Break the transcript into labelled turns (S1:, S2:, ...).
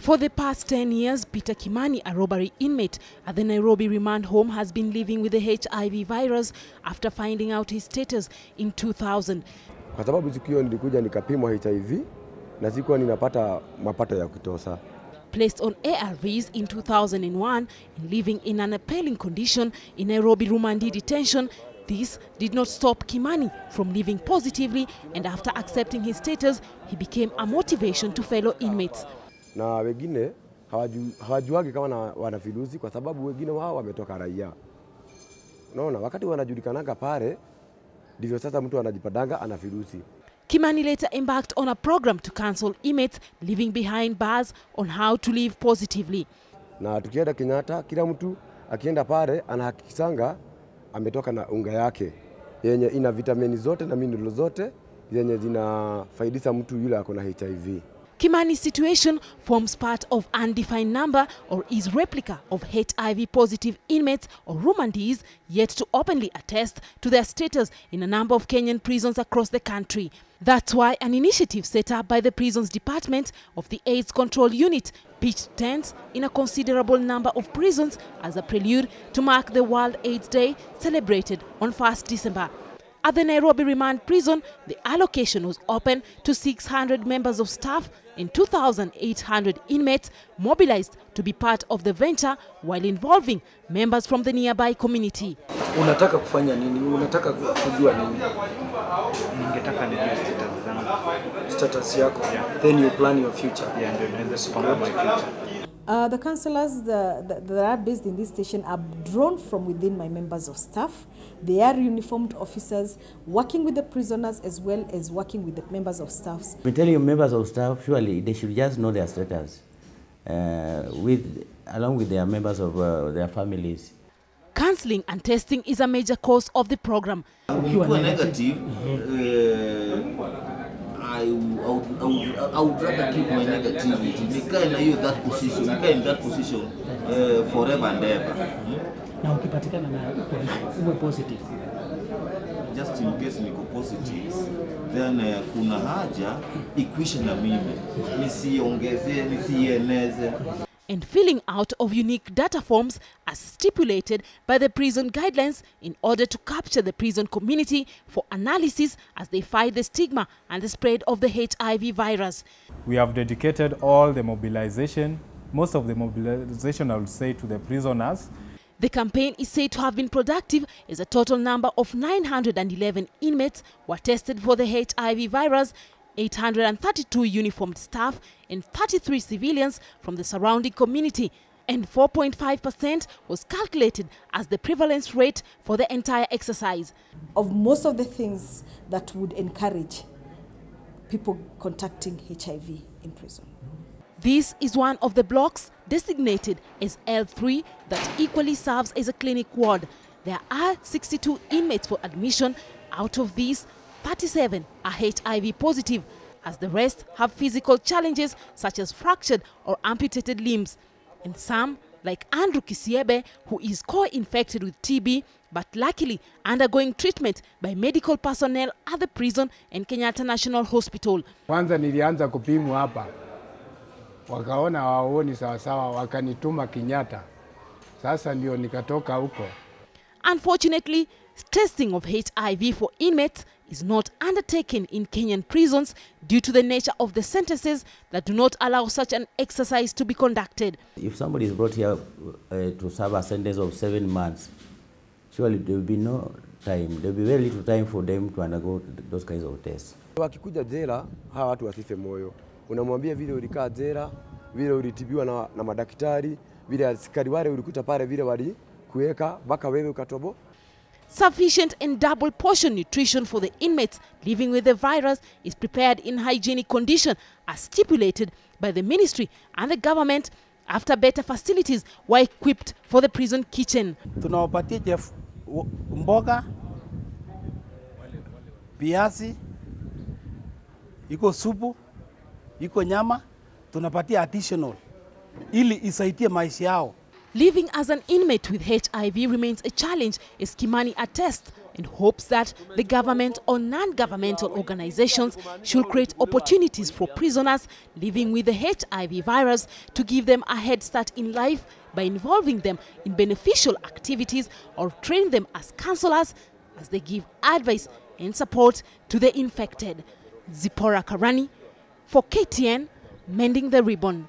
S1: For the past 10 years, Peter Kimani, a robbery inmate at the Nairobi remand home, has been living with the HIV virus after finding out his status in 2000.
S2: Kwa sababu siku hiyo nilikuja nikapimwa HIV na sikuwa ninapata mapato ya kutosha.
S1: Placed on ARVs in 2001 and living in an appalling condition in Nairobi Rumandi detention, this did not stop Kimani from living positively, and after accepting his status, he became a motivation to fellow inmates.
S2: Na wengine hawajuagi kama wana virusi kwa sababu wengine wao wametoka raia. Unaona, wakati wanajulikanaga pale ndivyo sasa mtu anajipatanga ana virusi.
S1: Kimani later embarked on a program to counsel inmates living behind bars on how to live positively.
S2: Na tukienda Kenyatta, kila mtu akienda pale anahakikisanga ametoka na unga yake yenye ina vitamini zote na mineral zote zenye zinafaidisha mtu yule ako na HIV.
S1: Kimani's situation forms part of undefined number or is replica of HIV-positive inmates or Rumandees yet to openly attest to their status in a number of Kenyan prisons across the country. That's why an initiative set up by the Prisons Department of the AIDS Control Unit pitched tents in a considerable number of prisons as a prelude to mark the World AIDS Day celebrated on 1st December. At the Nairobi Remand Prison, the allocation was open to 600 members of staff and 2,800 inmates mobilized to be part of the venture while involving members from the nearby community.
S3: Unataka kufanya nini? Unataka kujua nini?
S4: Ningetaka nijue status zangu.
S3: Status yako. Yeah. Then you plan your future.
S4: Yeah, ndio niweze kupanga my future.
S5: The counselors that are based in this station are drawn from within my members of staff. They are uniformed officers working with the prisoners as well as working with the members of staff.
S6: We tell you, members of staff, surely they should just know their status along with their members of their families.
S1: Counseling and testing is a major cause of the program.
S7: Ukiwa negative, I would rather keep my negativity. Nikae na hiyo that position, nikae in that position forever and ever.
S8: Na ukipatikana na uwe positive.
S7: Just in case niko positive, then kuna haja ikwishe na mimi. Nisiongeze, nisieneze.
S1: And filling out of unique data forms as stipulated by the prison guidelines in order to capture the prison community for analysis as they fight the stigma and the spread of the HIV virus.
S9: We have dedicated all the mobilization, most of the mobilization I would say, to the prisoners.
S1: The campaign is said to have been productive as a total number of 911 inmates were tested for the HIV virus, 832 uniformed staff and 33 civilians from the surrounding community, and 4.5% was calculated as the prevalence rate for the entire exercise.
S5: Of most of the things that would encourage people contacting HIV in prison.
S1: This is one of the blocks designated as L3 that equally serves as a clinic ward. There are 62 inmates for admission. Out of these, 37 are HIV positive, as the rest have physical challenges such as fractured or amputated limbs. And some, like Andrew Kisiebe, who is co-infected with TB, but luckily undergoing treatment by medical personnel at the prison and Kenyatta National Hospital.
S10: Kwanza nilianza kupimwa hapa. Wakaona waoni sawasawa, wakanituma Kenyatta. Sasa ndio nikatoka huko.
S1: Unfortunately, testing of HIV for inmates is not undertaken in Kenyan prisons due to the nature of the sentences that do not allow such an exercise to be conducted.
S6: If somebody is brought here to serve a sentence of 7 months, surely there will be no time. There will be very little time for them to undergo those kinds of tests.
S2: Wakikuja jela, hawa watu wasife moyo. Unamwambia vile ulikaa jela, vile ulitibiwa na madaktari, vile askari wale ulikuta pale vile wali kuweka mpaka wewe ukatobo.
S1: Sufficient and double portion nutrition for the inmates living with the virus is prepared in hygienic condition as stipulated by the ministry, and the government after better facilities were equipped for the prison kitchen.
S8: Tunawapatia chef mboga, viazi, iko supu, iko nyama, tunapatia additional ili isaidie maisha yao.
S1: Living as an inmate with HIV remains a challenge, as Kimani attests, and hopes that the government or non-governmental organizations should create opportunities for prisoners living with the HIV virus to give them a head start in life by involving them in beneficial activities or train them as counselors as they give advice and support to the infected. Zipporah Karani for KTN, Mending the Ribbon.